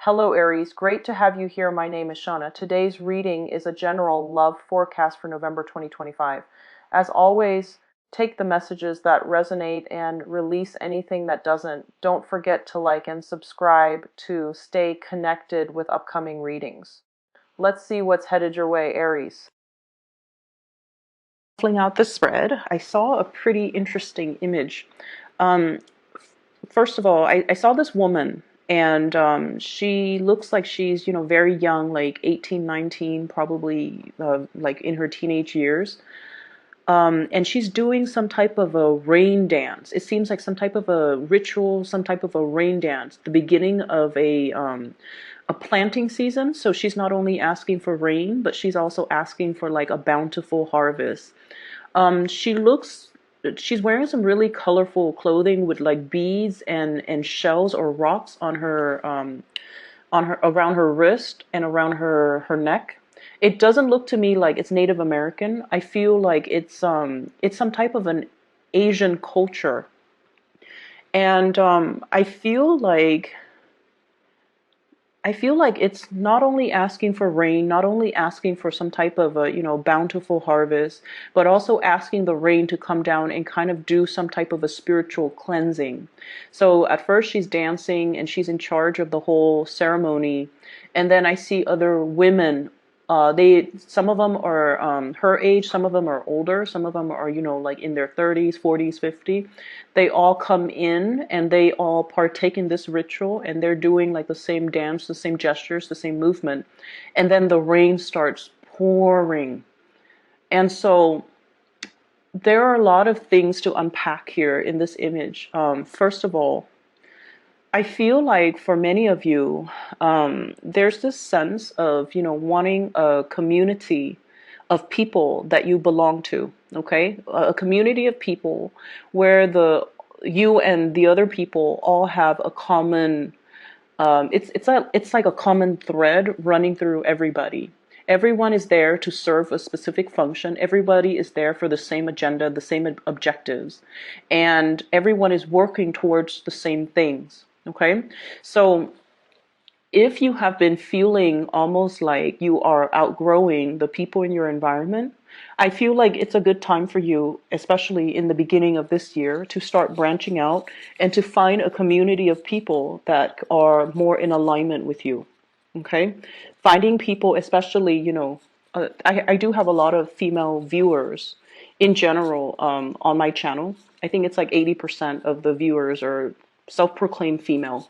Hello Aries, great to have you here. My name is Shauna. Today's reading is a general love forecast for November 2025. As always, take the messages that resonate and release anything that doesn't. Don't forget to like and subscribe to stay connected with upcoming readings. Let's see what's headed your way, Aries. Filling out the spread, I saw a pretty interesting image. Um, First of all, I saw this woman, and she looks like she's, very young, like 18, 19, probably like in her teenage years. And she's doing some type of a rain dance. It seems like some type of a ritual, some type of a rain dance, the beginning of a planting season. So she's not only asking for rain, but she's also asking for like a bountiful harvest. She looks, she's wearing some really colorful clothing with like beads and shells or rocks on her, around her wrist and around her neck. It doesn't look to me like it's Native American. I feel like it's some type of an Asian culture. And I feel like it's not only asking for rain, not only asking for some type of a, bountiful harvest, but also asking the rain to come down and kind of do some type of a spiritual cleansing. So at first she's dancing and she's in charge of the whole ceremony. And then I see other women. Some of them are her age, some of them are older, some of them are, like in their 30s, 40s, 50s. They all come in and they all partake in this ritual, and they're doing like the same dance, the same gestures, the same movement. And then the rain starts pouring. And so there are a lot of things to unpack here in this image. First of all, I feel like for many of you, there's this sense of, wanting a community of people that you belong to, okay? A community of people where you and the other people all have a common, it's like a common thread running through everybody. Everyone is there to serve a specific function. Everybody is there for the same agenda, the same objectives, and everyone is working towards the same things. Okay, so if you have been feeling almost like you are outgrowing the people in your environment, I feel like it's a good time for you, especially in the beginning of this year, to start branching out and to find a community of people that are more in alignment with you. Okay, finding people, especially, I do have a lot of female viewers in general on my channel. I think it's like 80% of the viewers are self-proclaimed female.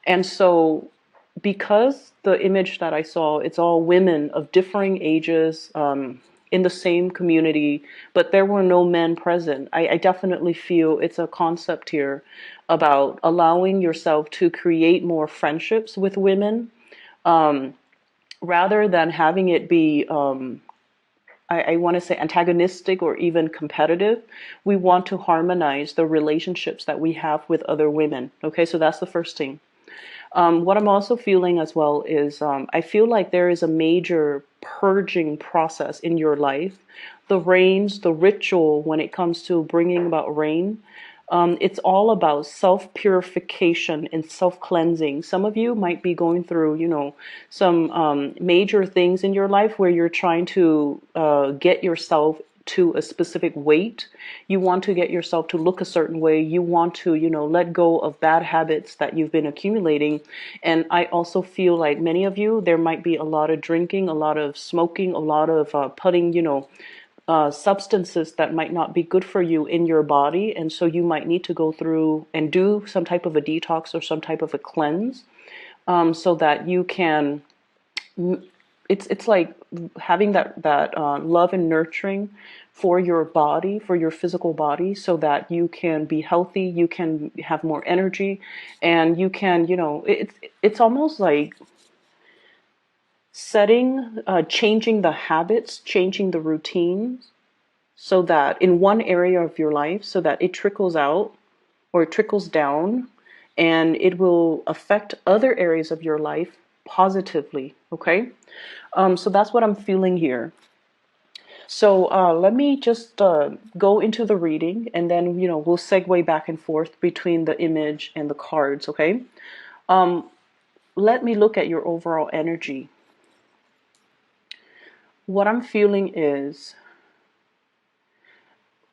And so because the image that I saw, it's all women of differing ages in the same community, but there were no men present. I definitely feel it's a concept here about allowing yourself to create more friendships with women rather than having it be I want to say antagonistic or even competitive. We want to harmonize the relationships that we have with other women. Okay, so that's the first thing. What I'm also feeling as well is I feel like there is a major purging process in your life. The rains, the ritual when it comes to bringing about rain, it's all about self-purification and self-cleansing. Some of you might be going through, some major things in your life where you're trying to get yourself to a specific weight. You want to get yourself to look a certain way. You want to, let go of bad habits that you've been accumulating. And I also feel like many of you, there might be a lot of drinking, a lot of smoking, a lot of putting, substances that might not be good for you in your body. And so you might need to go through and do some type of a detox or some type of a cleanse so that you can, it's like having that love and nurturing for your body, for your physical body, so that you can be healthy, you can have more energy, and you can, it's almost like changing the habits, changing the routines, so that in one area of your life, so that it trickles out or it trickles down, and it will affect other areas of your life positively. Okay, so that's what I'm feeling here. So let me just go into the reading, and then we'll segue back and forth between the image and the cards. Okay. let me look at your overall energy. What I'm feeling is,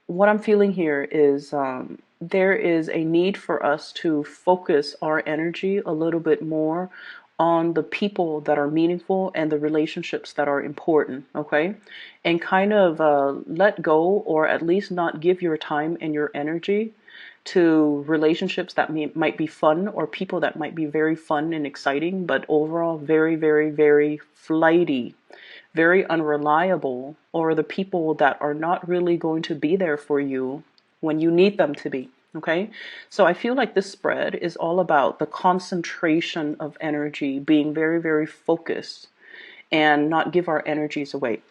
what I'm feeling here is there is a need for us to focus our energy a little bit more on the people that are meaningful and the relationships that are important, okay? And kind of let go, or at least not give your time and your energy to relationships that might be fun, or people that might be very fun and exciting, but overall very, very, very flighty, very unreliable, or the people that are not really going to be there for you when you need them to be. Okay, so I feel like this spread is all about the concentration of energy, being very, very focused and not give our energies away.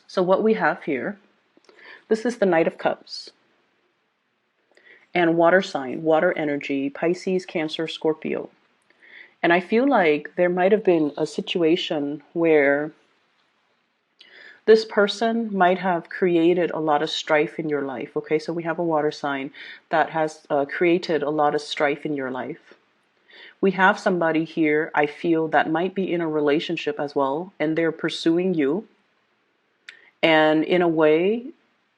So what we have here, this is the Knight of Cups and water sign, water energy, Pisces, Cancer, Scorpio. And I feel like there might have been a situation where this person might have created a lot of strife in your life. Okay, so we have a water sign that has created a lot of strife in your life. We have somebody here, I feel, that might be in a relationship as well, and they're pursuing you. And in a way,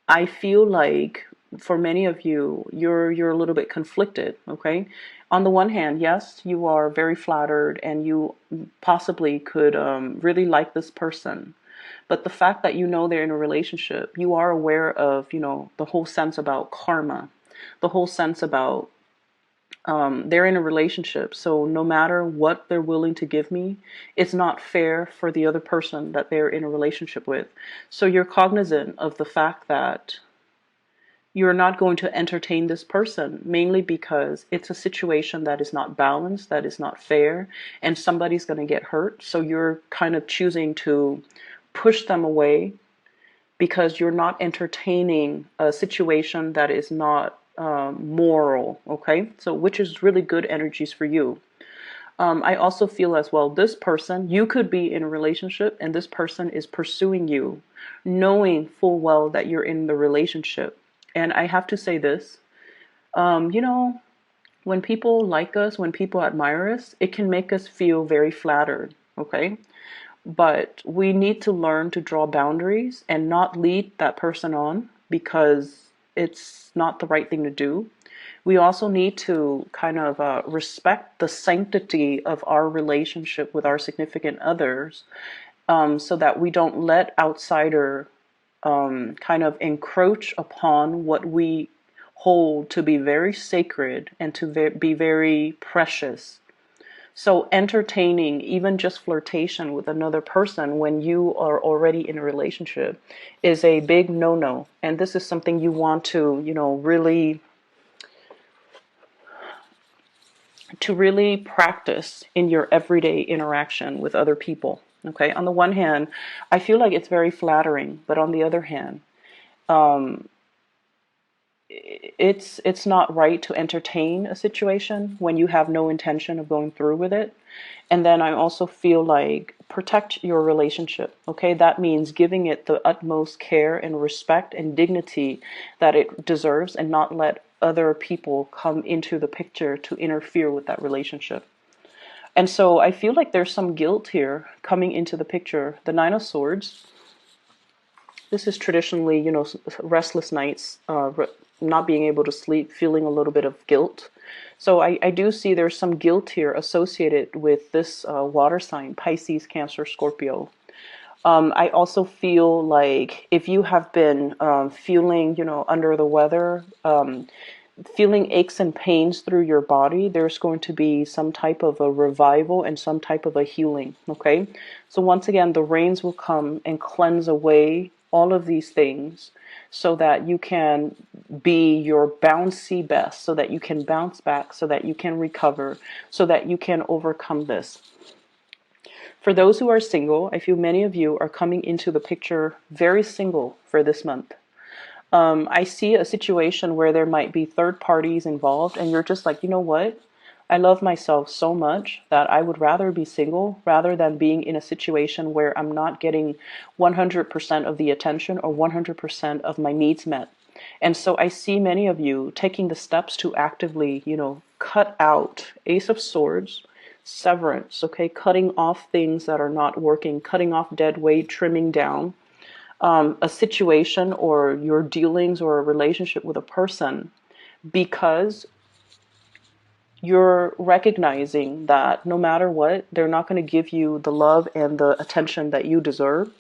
I feel like for many of you, you're a little bit conflicted. Okay, on the one hand, yes, you are very flattered, and you possibly could really like this person. But the fact that you know they're in a relationship, you are aware of, the whole sense about karma, the whole sense about they're in a relationship. So no matter what they're willing to give me, it's not fair for the other person that they're in a relationship with. So you're cognizant of the fact that you're not going to entertain this person, mainly because it's a situation that is not balanced, that is not fair, and somebody's going to get hurt. So you're kind of choosing to push them away because you're not entertaining a situation that is not moral, okay? So which is really good energies for you. I also feel as well, this person, you could be in a relationship and this person is pursuing you, knowing full well that you're in the relationship. And I have to say this, you know, when people like us, when people admire us, it can make us feel very flattered, okay? But we need to learn to draw boundaries and not lead that person on because it's not the right thing to do. We also need to kind of respect the sanctity of our relationship with our significant others, so that we don't let outsider kind of encroach upon what we hold to be very sacred and to be very precious. So entertaining even just flirtation with another person when you are already in a relationship is a big no-no. And this is something you want to, really practice in your everyday interaction with other people. Okay. On the one hand, I feel like it's very flattering, but on the other hand, it's not right to entertain a situation when you have no intention of going through with it. And then I also feel like protect your relationship. Okay, that means giving it the utmost care and respect and dignity that it deserves, and not let other people come into the picture to interfere with that relationship. And so I feel like there's some guilt here coming into the picture. The Nine of Swords, this is traditionally, restless nights, not being able to sleep, feeling a little bit of guilt. So I do see there's some guilt here associated with this water sign, Pisces, Cancer, Scorpio. I also feel like if you have been feeling, under the weather, feeling aches and pains through your body, there's going to be some type of a revival and some type of a healing, okay? So once again, the rains will come and cleanse away all of these things so that you can be your bouncy best, so that you can bounce back, so that you can recover, so that you can overcome this. For those who are single, I feel many of you are coming into the picture very single for this month. I see a situation where there might be third parties involved, and you're just like, you know what? I love myself so much that I would rather be single rather than being in a situation where I'm not getting 100% of the attention or 100% of my needs met. And so I see many of you taking the steps to actively, cut out Ace of Swords, severance, okay? Cutting off things that are not working, cutting off dead weight, trimming down a situation or your dealings or a relationship with a person, because you're recognizing that no matter what, they're not going to give you the love and the attention that you deserve,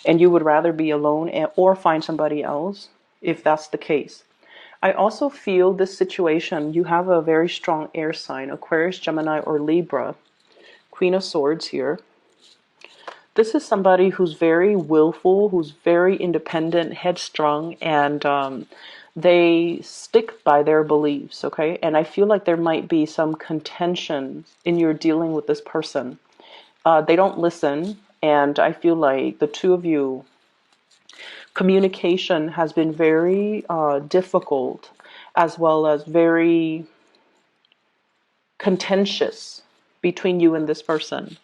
and you would rather be alone or find somebody else if that's the case. I also feel this situation, you have a very strong air sign, Aquarius, Gemini, or Libra, Queen of Swords here. This is somebody who's very willful, who's very independent, headstrong, and they stick by their beliefs, okay? And I feel like there might be some contention in your dealing with this person. They don't listen, and I feel like the two of you, communication has been very difficult, as well as very contentious between you and this person.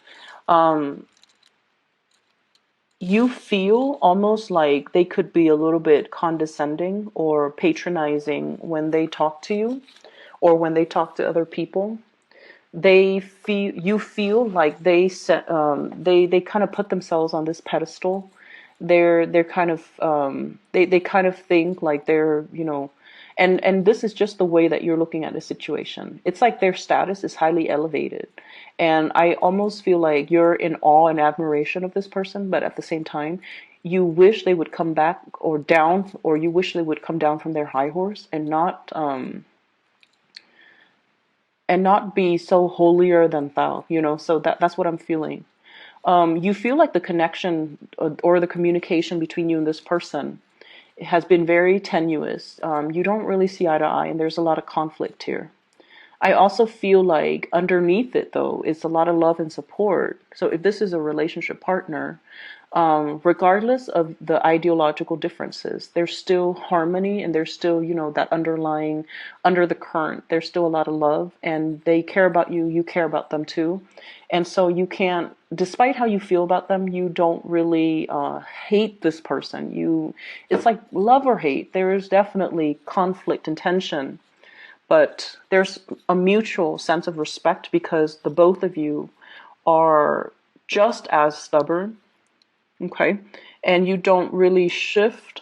You feel almost like they could be a little bit condescending or patronizing when they talk to you or when they talk to other people. They feel, you feel like they kind of put themselves on this pedestal. They're kind of they kind of think like they're, and this is just the way that you're looking at the situation. It's like their status is highly elevated, and I almost feel like you're in awe and admiration of this person, but at the same time you wish they would come back or down, or you wish they would come down from their high horse and not be so holier than thou, so that's what I'm feeling. You feel like the connection or the communication between you and this person has been very tenuous. You don't really see eye to eye, and there's a lot of conflict here. I also feel like underneath it, though, is a lot of love and support. So if this is a relationship partner, regardless of the ideological differences, there's still harmony, and there's still, that underlying, under the current, there's still a lot of love, and they care about you, you care about them too. And so you can't, despite how you feel about them, you don't really hate this person. It's like love or hate. There is definitely conflict and tension, but there's a mutual sense of respect because the both of you are just as stubborn. Okay. And you don't really shift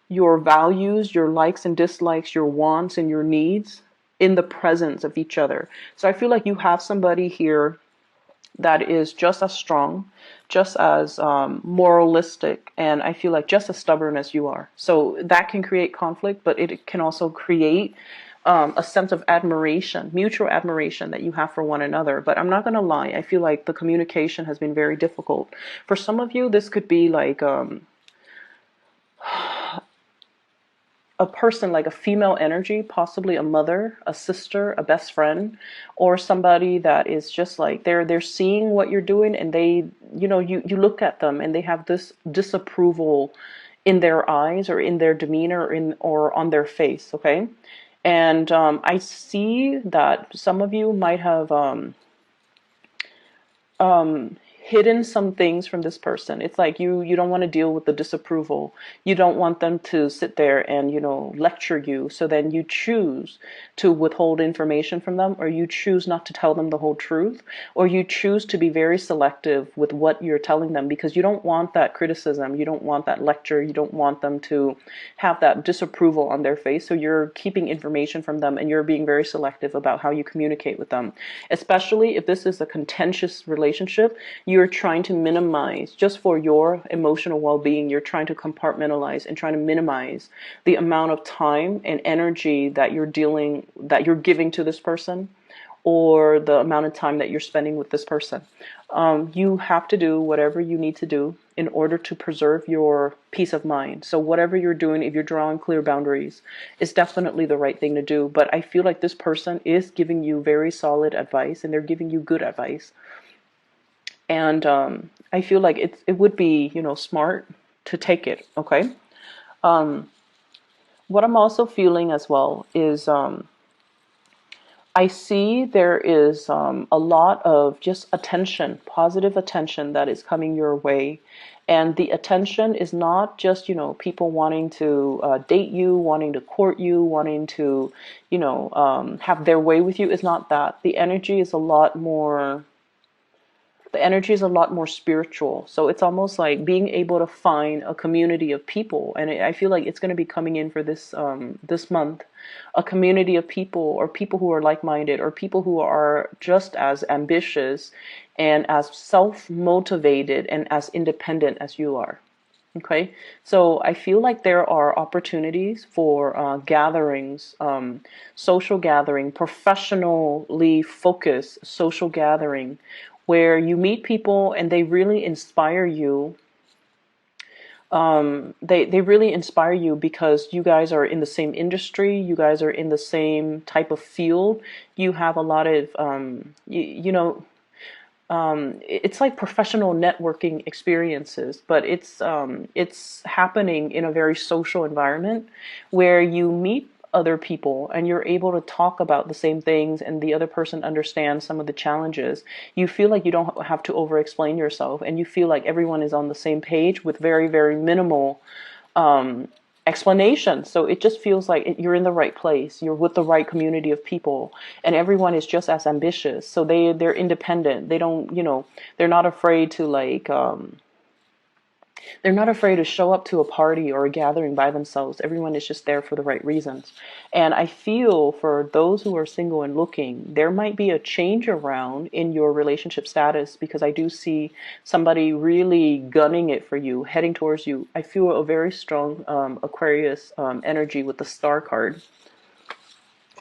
your values, your likes and dislikes, your wants and your needs in the presence of each other. So I feel like you have somebody here that is just as strong, just as moralistic, and I feel like just as stubborn as you are. So that can create conflict, but it can also create a sense of admiration, mutual admiration that you have for one another. But I'm not going to lie, I feel like the communication has been very difficult. For some of you, this could be like a person, like a female energy, possibly a mother, a sister, a best friend, or somebody that is just like they're seeing what you're doing, and they, you look at them and they have this disapproval in their eyes or in their demeanor or on their face, okay? And I see that some of you might have hidden some things from this person. It's like you don't want to deal with the disapproval. You don't want them to sit there and, lecture you. So then you choose to withhold information from them, or you choose not to tell them the whole truth, or you choose to be very selective with what you're telling them because you don't want that criticism. You don't want that lecture. You don't want them to have that disapproval on their face. So you're keeping information from them, and you're being very selective about how you communicate with them, especially if this is a contentious relationship. You're trying to minimize, just for your emotional well-being, you're trying to compartmentalize and trying to minimize the amount of time and energy that you're giving to this person, or the amount of time that you're spending with this person. You have to do whatever you need to do in order to preserve your peace of mind. So whatever you're doing, if you're drawing clear boundaries, is definitely the right thing to do. But I feel like this person is giving you very solid advice, and they're giving you good advice. And I feel like it would be, smart to take it, okay? What I'm also feeling as well is I see there is a lot of just attention, positive attention that is coming your way. And the attention is not just, people wanting to date you, wanting to court you, wanting to, have their way with you. It's not that. The energy is a lot more spiritual. So it's almost like being able to find a community of people, and I feel like it's going to be coming in for this month, a community of people, or people who are like-minded, or people who are just as ambitious and as self-motivated and as independent as you are. Okay, so I feel like there are opportunities for gatherings, social gathering, professionally focused social gathering, where you meet people and they really inspire you. They really inspire you because you guys are in the same industry, you guys are in the same type of field. You have a lot of, it's like professional networking experiences, but it's happening in a very social environment where you meet other people and you're able to talk about the same things, and the other person understands some of the challenges. You feel like you don't have to over explain yourself, and you feel like everyone is on the same page with very, very minimal explanation. So it just feels like you're in the right place. You're with the right community of people, and everyone is just as ambitious. So they're independent. They don't, they're not afraid to they're not afraid to show up to a party or a gathering by themselves. Everyone is just there for the right reasons. And I feel for those who are single and looking, there might be a change around in your relationship status, because I do see somebody really gunning it for you, heading towards you. I feel a very strong Aquarius energy with the star card.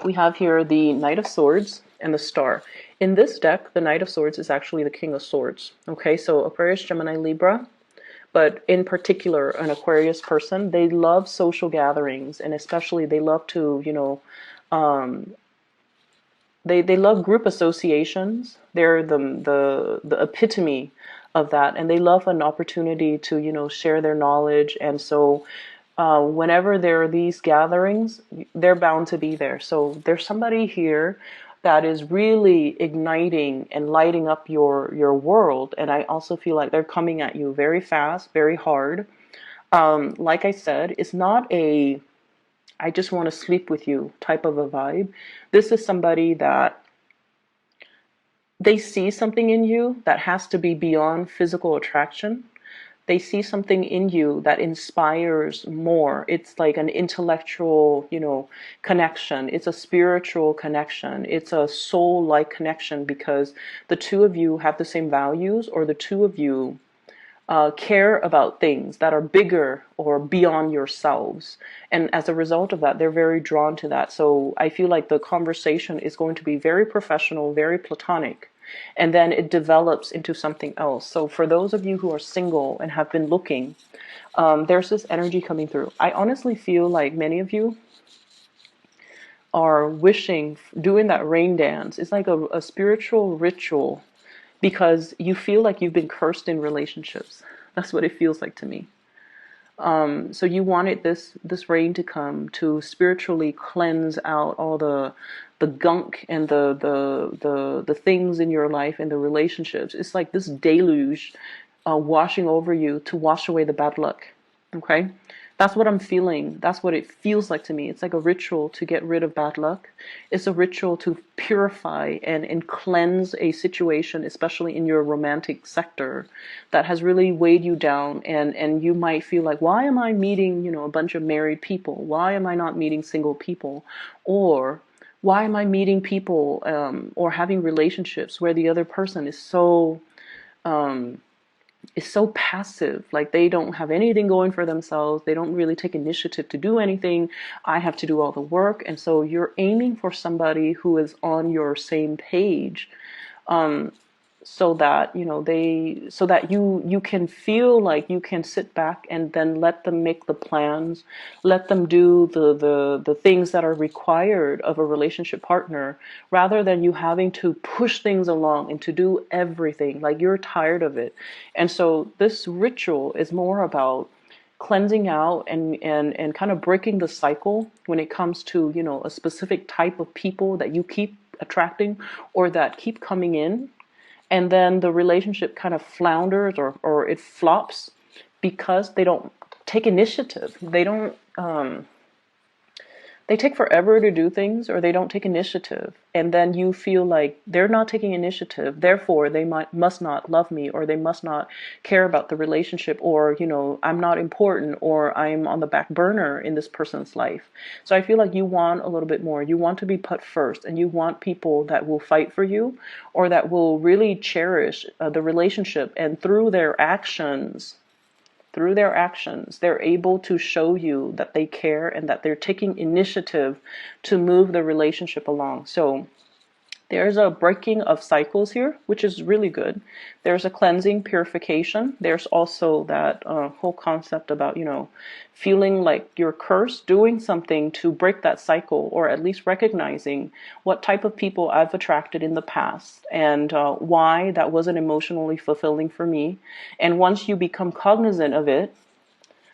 We have here the Knight of Swords and the Star. In this deck, the Knight of Swords is actually the King of Swords. Okay, so Aquarius, Gemini, Libra, but in particular an Aquarius person, they love social gatherings, and especially they love to, they love group associations. They're the epitome of that, and they love an opportunity to, share their knowledge. And so whenever there are these gatherings, they're bound to be there. So there's somebody here that is really igniting and lighting up your world. And I also feel like they're coming at you very fast, very hard. Like I said, it's not a I just want to sleep with you type of a vibe. This is somebody that they see something in you that has to be beyond physical attraction. They see something in you that inspires more. It's like an intellectual, connection. It's a spiritual connection. It's a soul-like connection, because the two of you have the same values, or the two of you care about things that are bigger or beyond yourselves. And as a result of that, they're very drawn to that. So I feel like the conversation is going to be very professional, very platonic, and then it develops into something else. So for those of you who are single and have been looking, there's this energy coming through. I honestly feel like many of you are wishing, doing that rain dance. It's like a spiritual ritual, because you feel like you've been cursed in relationships. That's what it feels like to me. So you wanted this rain to come to spiritually cleanse out all the gunk and the things in your life and the relationships. It's like this deluge washing over you to wash away the bad luck. Okay? That's what I'm feeling. That's what it feels like to me. It's like a ritual to get rid of bad luck. It's a ritual to purify and cleanse a situation, especially in your romantic sector, that has really weighed you down. And you might feel like, why am I meeting, a bunch of married people? Why am I not meeting single people? Or why am I meeting people or having relationships where the other person is so passive, like they don't have anything going for themselves. They don't really take initiative to do anything. I have to do all the work. And so you're aiming for somebody who is on your same page, so that you can feel like you can sit back and then let them make the plans, let them do the things that are required of a relationship partner, rather than you having to push things along and to do everything. Like, you're tired of it. And so this ritual is more about cleansing out and kind of breaking the cycle when it comes to, a specific type of people that you keep attracting or that keep coming in, and then the relationship kind of flounders, or it flops because they don't take initiative. They take forever to do things, or they don't take initiative, and then you feel like they're not taking initiative, therefore they must not love me, or they must not care about the relationship, or I'm not important, or I'm on the back burner in this person's life. So I feel like you want a little bit more. You want to be put first, and you want people that will fight for you, or that will really cherish the relationship, and through their actions, they're able to show you that they care and that they're taking initiative to move the relationship along. So there's a breaking of cycles here, which is really good. There's a cleansing, purification. There's also that whole concept about, feeling like you're cursed, doing something to break that cycle, or at least recognizing what type of people I've attracted in the past, and why that wasn't emotionally fulfilling for me. And once you become cognizant of it,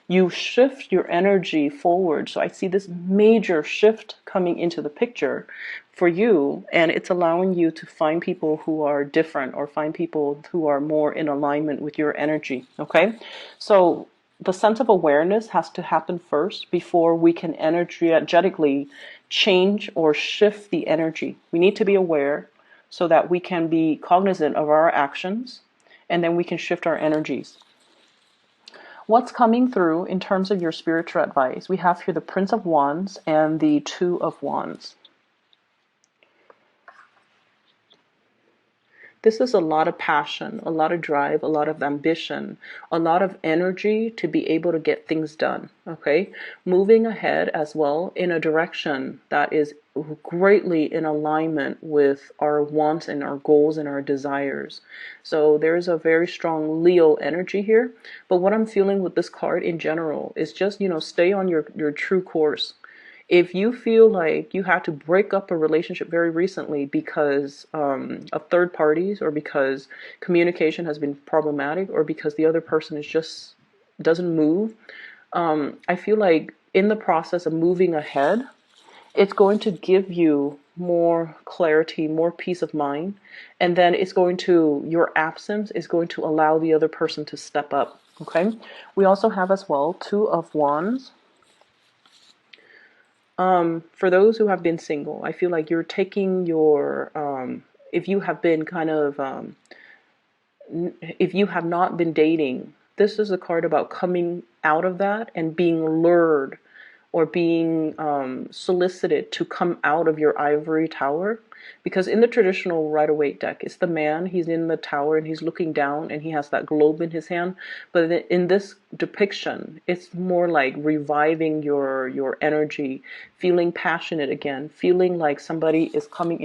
you shift your energy forward. So I see this major shift coming into the picture for you, and it's allowing you to find people who are different, or find people who are more in alignment with your energy. Okay, so the sense of awareness has to happen first before we can energetically change or shift the energy. We need to be aware so that we can be cognizant of our actions, and then we can shift our energies. What's coming through in terms of your spiritual advice? We have here the Prince of Wands and the Two of Wands. This is a lot of passion, a lot of drive, a lot of ambition, a lot of energy to be able to get things done, okay? Moving ahead as well in a direction that is greatly in alignment with our wants and our goals and our desires. So there's a very strong Leo energy here. But what I'm feeling with this card in general is just, stay on your true course. If you feel like you had to break up a relationship very recently because of third parties, or because communication has been problematic, or because the other person is just doesn't move, I feel like in the process of moving ahead, it's going to give you more clarity, more peace of mind, and then your absence is going to allow the other person to step up. Okay, we also have as well Two of Wands. For those who have been single, I feel like you're taking if you have been if you have not been dating, this is a card about coming out of that and being lured, or being solicited to come out of your ivory tower. Because in the traditional Rider-Waite deck, it's the man, he's in the tower and he's looking down and he has that globe in his hand. But in this depiction, it's more like reviving your energy, feeling passionate again, feeling like somebody is coming